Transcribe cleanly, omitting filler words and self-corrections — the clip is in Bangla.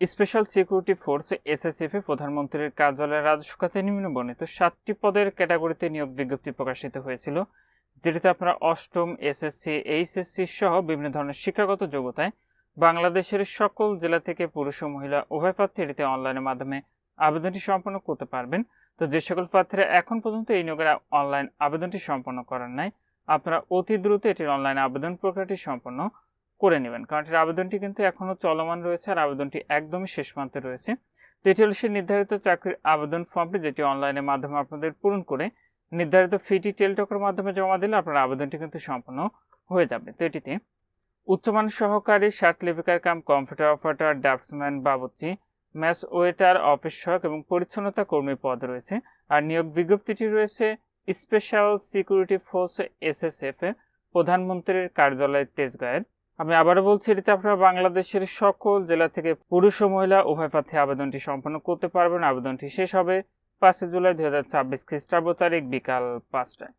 স্পেশাল সিকিউরিটি ফোর্স এসএসএফ এ প্রধানমন্ত্রীর কার্যালয়ের রাজস্ব খাতে নিম্নবর্ণিত 7টি পদের ক্যাটাগরিতে নিয়োগ বিজ্ঞপ্তি প্রকাশিত হয়েছিল, যেটিতে আপনারা অষ্টম, এসএসসি, এইচএসসি সহ বিভিন্ন ধরনের শিক্ষাগত যোগ্যতায় বাংলাদেশের সকল জেলা থেকে পুরুষ ও মহিলা উভয় প্রার্থী এটিতে অনলাইনের মাধ্যমে আবেদনটি সম্পন্ন করতে পারবেন। তো যে সকল প্রার্থীরা এখন পর্যন্ত এই নিয়োগের অনলাইন আবেদনটি সম্পন্ন করেন নাই, আপনারা অতি দ্রুত এটির অনলাইন আবেদন প্রক্রিয়াটি সম্পন্ন করে নেবেন, কারণ এটির আবেদনটি কিন্তু এখনও চলমান রয়েছে আর আবেদনটি একদমই শেষ প্রান্তে রয়েছে। তো এটি হল সেই নির্ধারিত চাকরির আবেদন ফর্মটি, যেটি অনলাইনের মাধ্যমে আপনাদের পূরণ করে নির্ধারিত ফিটি টেলটকের মাধ্যমে জমা দিলে আপনার আবেদনটি কিন্তু সম্পন্ন হয়ে যাবে। তো এটিতে উচ্চমান সহকারী, শার্ট লিপিকার কাম কম্পিউটার অপারেটর, ড্রাফটসম্যান, বাবুর্চি, ম্যাচ ওয়েটার, অফিস সহায়ক এবং পরিচ্ছন্নতা কর্মী পদ রয়েছে। আর নিয়োগ বিজ্ঞপ্তিটি রয়েছে স্পেশাল সিকিউরিটি ফোর্স এসএসএফ এর প্রধানমন্ত্রীর কার্যালয় তেজগাঁয়ের। আমি আবারও বলছি, এটিতে আপনারা বাংলাদেশের সকল জেলা থেকে পুরুষ ও মহিলা উভয় প্রার্থী আবেদনটি সম্পন্ন করতে পারবেন। আবেদনটি শেষ হবে 5 জুলাই 2026 খ্রিস্টাব্দ তারিখ বিকাল 5টায়।